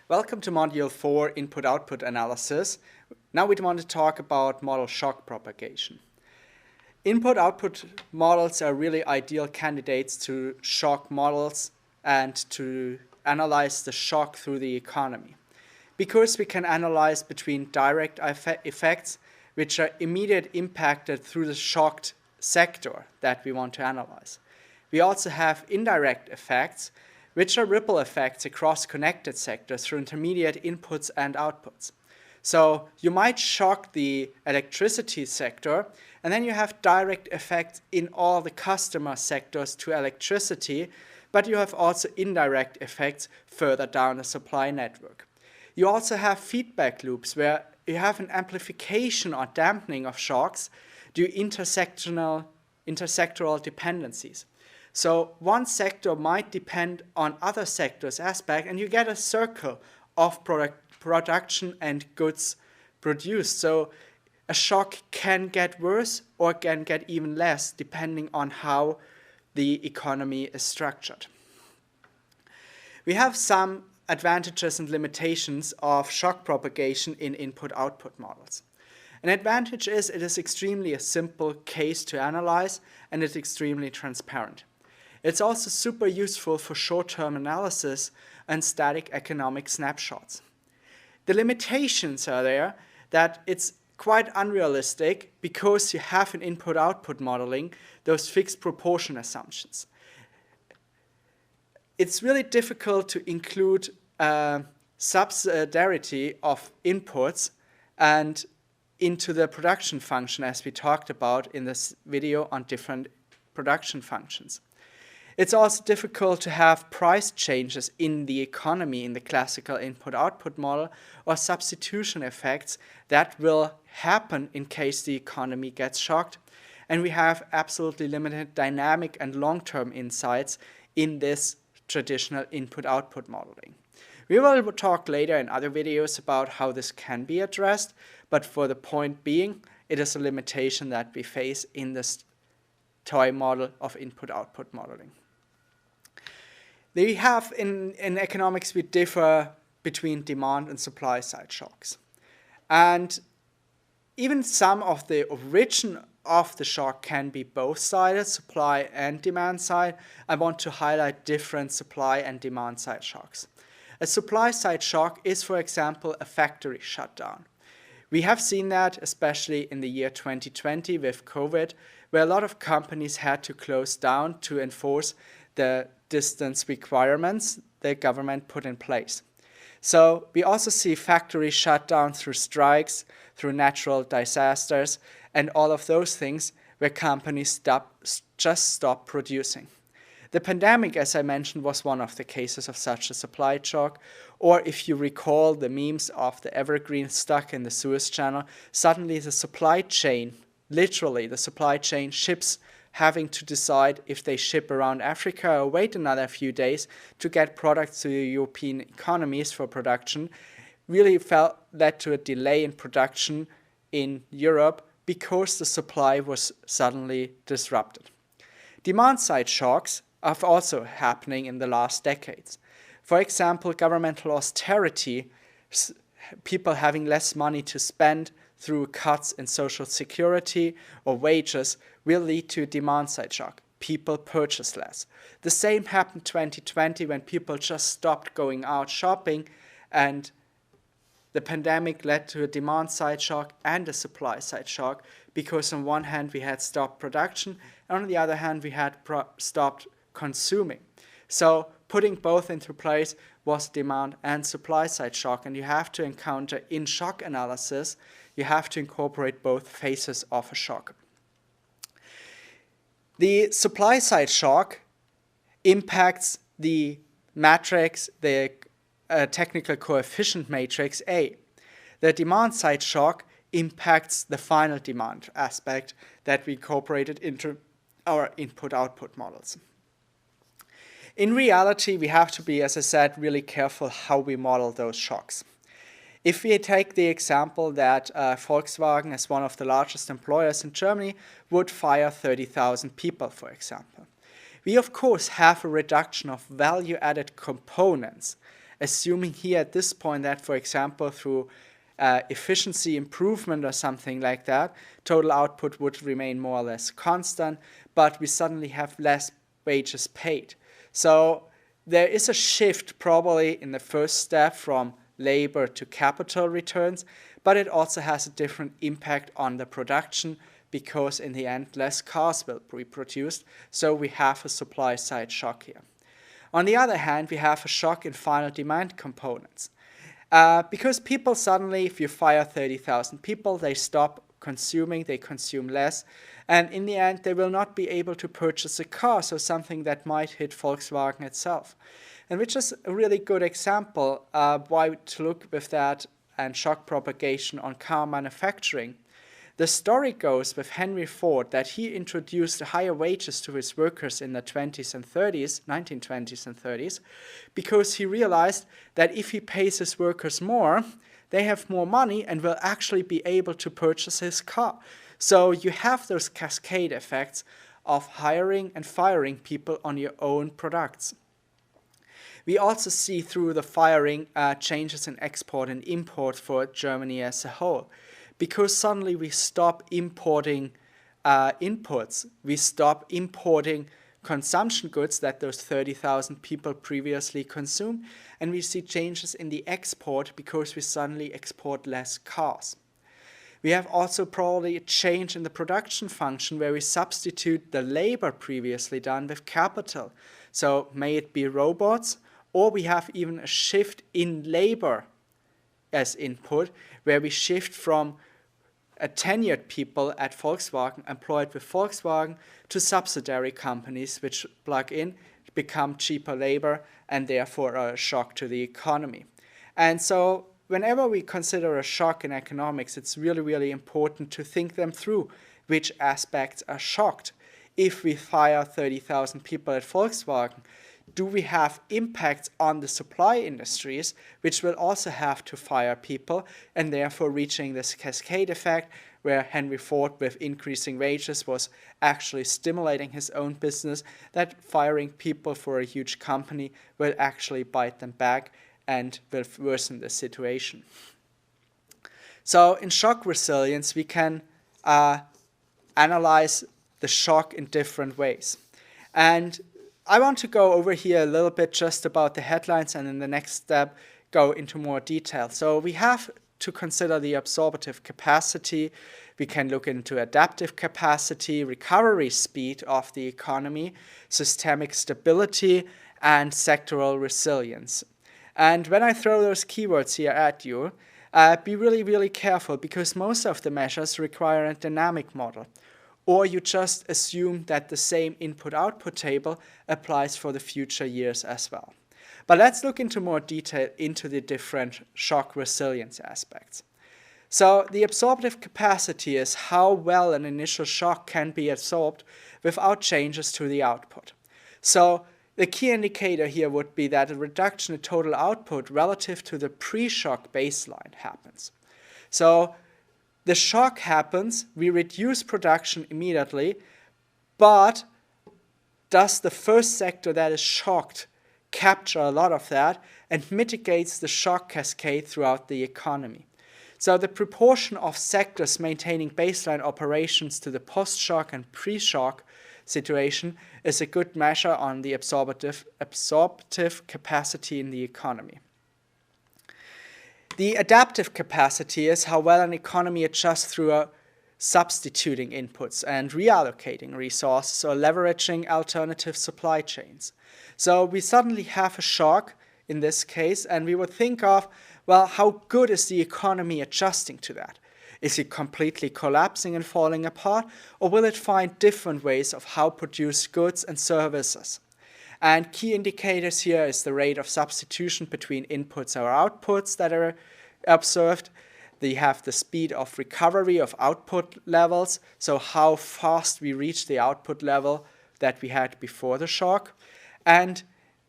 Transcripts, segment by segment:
Welcome to Module 4, Input-Output Analysis. Now we want to talk about model shock propagation. Input-output models are really ideal candidates to shock models and to analyze the shock through the economy. Because we can analyze between direct effects, which are immediately impacted through the shocked sector that we want to analyze. We also have indirect effects, which are ripple effects across connected sectors through intermediate inputs and outputs. So you might shock the electricity sector, and then you have direct effects in all the customer sectors to electricity, but you have also indirect effects further down the supply network. You also have feedback loops where you have an amplification or dampening of shocks due to intersectoral dependencies. So one sector might depend on other sectors' aspect, and you get a circle of production and goods produced. So a shock can get worse or can get even less depending on how the economy is structured. We have some advantages and limitations of shock propagation in input-output models. An advantage is it is extremely a simple case to analyze, and it's extremely transparent. It's also super useful for short-term analysis and static economic snapshots. The limitations are there that it's quite unrealistic because you have in input-output modeling those fixed proportion assumptions. It's really difficult to include subsidiarity of inputs and into the production function, as we talked about in this video on different production functions. It's also difficult to have price changes in the economy in the classical input-output model or substitution effects that will happen in case the economy gets shocked. And we have absolutely limited dynamic and long-term insights in this traditional input-output modeling. We will talk later in other videos about how this can be addressed, but for the point being, it is a limitation that we face in this toy model of input-output modeling. We have in economics, we differ between demand and supply side shocks. And even some of the origin of the shock can be both-sided, supply and demand side. I want to highlight different supply and demand side shocks. A supply side shock is, for example, a factory shutdown. We have seen that especially in the year 2020 with COVID, where a lot of companies had to close down to enforce the distance requirements the government put in place. So we also see factory shutdown through strikes, through natural disasters, and all of those things where companies just stop producing. The pandemic, as I mentioned, was one of the cases of such a supply shock. Or if you recall the memes of the Evergreen stuck in the Suez Channel, suddenly the supply chain, literally the supply chain, ships having to decide if they ship around Africa or wait another few days to get products to the European economies for production, really led to a delay in production in Europe because the supply was suddenly disrupted. Demand-side shocks are also happening in the last decades. For example, governmental austerity, people having less money to spend through cuts in social security or wages will lead to a demand-side shock. People purchase less. The same happened 2020 when people just stopped going out shopping, and the pandemic led to a demand-side shock and a supply-side shock because on one hand we had stopped production and on the other hand we had stopped consuming. So putting both into place was demand and supply-side shock, and you have to encounter in shock analysis, you have to incorporate both phases of a shock. The supply-side shock impacts the matrix, the technical coefficient matrix A. The demand-side shock impacts the final demand aspect that we incorporated into our input-output models. In reality, we have to be, as I said, really careful how we model those shocks. If we take the example that Volkswagen, as one of the largest employers in Germany, would fire 30,000 people, for example. We, of course, have a reduction of value-added components assuming here at this point that, for example, through efficiency improvement or something like that, total output would remain more or less constant, but we suddenly have less wages paid. So there is a shift probably in the first step from labor to capital returns, but it also has a different impact on the production because in the end less cars will be produced, so we have a supply side shock here. On the other hand, we have a shock in final demand components. Because people suddenly, if you fire 30,000 people, they stop consuming, they consume less, and in the end they will not be able to purchase a car, so something that might hit Volkswagen itself. And which is a really good example why to look with that and shock propagation on car manufacturing. The story goes with Henry Ford that he introduced higher wages to his workers in the 20s and 30s, 1920s and 30s, because he realized that if he pays his workers more, they have more money and will actually be able to purchase his car. So you have those cascade effects of hiring and firing people on your own products. We also see through the firing changes in export and import for Germany as a whole. Because suddenly we stop importing inputs, we stop importing consumption goods that those 30,000 people previously consumed, and we see changes in the export because we suddenly export less cars. We have also probably a change in the production function where we substitute the labor previously done with capital. So may it be robots, or we have even a shift in labor as input, where we shift from tenured people at Volkswagen employed with Volkswagen to subsidiary companies which plug in, become cheaper labor, and therefore a shock to the economy. And so whenever we consider a shock in economics, it's really, really important to think them through which aspects are shocked. If we fire 30,000 people at Volkswagen, do we have impacts on the supply industries, which will also have to fire people, and therefore reaching this cascade effect where Henry Ford, with increasing wages, was actually stimulating his own business, that firing people for a huge company will actually bite them back and will worsen the situation. So in shock resilience, we can analyze the shock in different ways. And I want to go over here a little bit just about the headlines, and in the next step go into more detail. So we have to consider the absorptive capacity. We can look into adaptive capacity, recovery speed of the economy, systemic stability, and sectoral resilience. And when I throw those keywords here at you, be really, really careful, because most of the measures require a dynamic model. Or you just assume that the same input-output table applies for the future years as well. But let's look into more detail into the different shock resilience aspects. So the absorptive capacity is how well an initial shock can be absorbed without changes to the output. So the key indicator here would be that a reduction in total output relative to the pre-shock baseline happens. So the shock happens, we reduce production immediately, but does the first sector that is shocked capture a lot of that and mitigates the shock cascade throughout the economy? So the proportion of sectors maintaining baseline operations to the post-shock and pre-shock situation is a good measure on the absorptive capacity in the economy. The adaptive capacity is how well an economy adjusts through substituting inputs and reallocating resources or leveraging alternative supply chains. So we suddenly have a shock in this case, and we would think of, well, how good is the economy adjusting to that? Is it completely collapsing and falling apart, or will it find different ways of how to produce goods and services? And key indicators here is the rate of substitution between inputs or outputs that are observed. They have the speed of recovery of output levels, so how fast we reach the output level that we had before the shock, and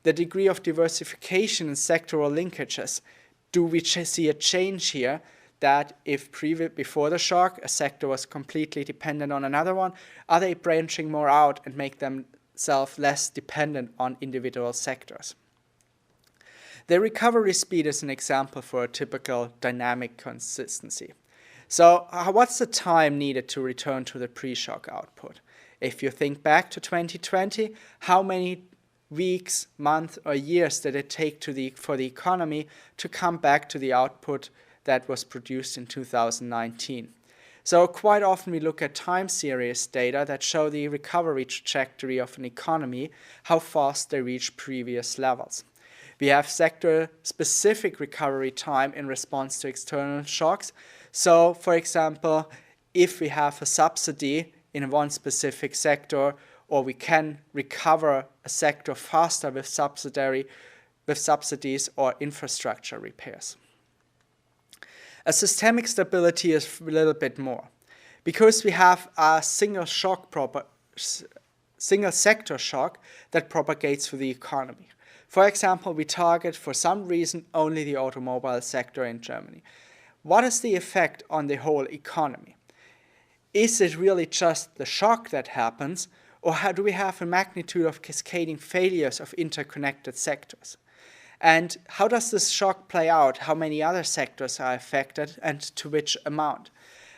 the degree of diversification in sectoral linkages. Do we see a change here that if before the shock a sector was completely dependent on another one, are they branching more out and make themselves less dependent on individual sectors? The recovery speed is an example for a typical dynamic consistency. So what's the time needed to return to the pre-shock output? If you think back to 2020, how many weeks, months, or years did it take for the economy to come back to the output that was produced in 2019? So quite often we look at time series data that show the recovery trajectory of an economy, how fast they reach previous levels. We have sector-specific recovery time in response to external shocks. So, for example, if we have a subsidy in one specific sector, or we can recover a sector faster with subsidies or infrastructure repairs. A systemic stability is a little bit more. Because we have a single sector shock that propagates through the economy. For example, we target for some reason only the automobile sector in Germany. What is the effect on the whole economy? Is it really just the shock that happens, or do we have a magnitude of cascading failures of interconnected sectors? And how does this shock play out? How many other sectors are affected and to which amount?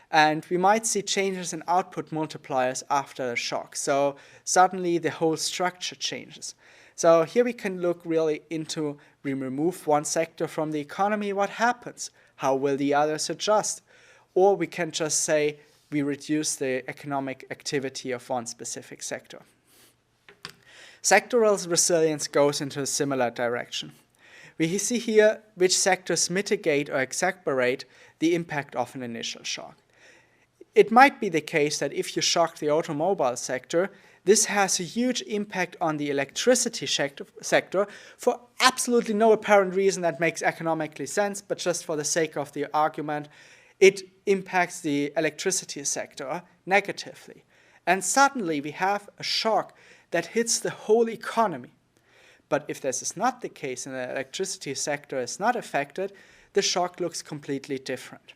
And we might see changes in output multipliers after a shock. So suddenly the whole structure changes. So here we can look really into, we remove one sector from the economy, what happens? How will the others adjust? Or we can just say we reduce the economic activity of one specific sector. Sectoral resilience goes into a similar direction. We see here which sectors mitigate or exacerbate the impact of an initial shock. It might be the case that if you shock the automobile sector, this has a huge impact on the electricity sector for absolutely no apparent reason that makes economically sense, but just for the sake of the argument, it impacts the electricity sector negatively. And suddenly we have a shock that hits the whole economy. But if this is not the case and the electricity sector is not affected, the shock looks completely different.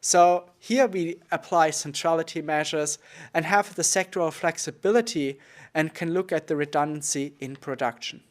So here we apply centrality measures and have the sectoral flexibility and can look at the redundancy in production.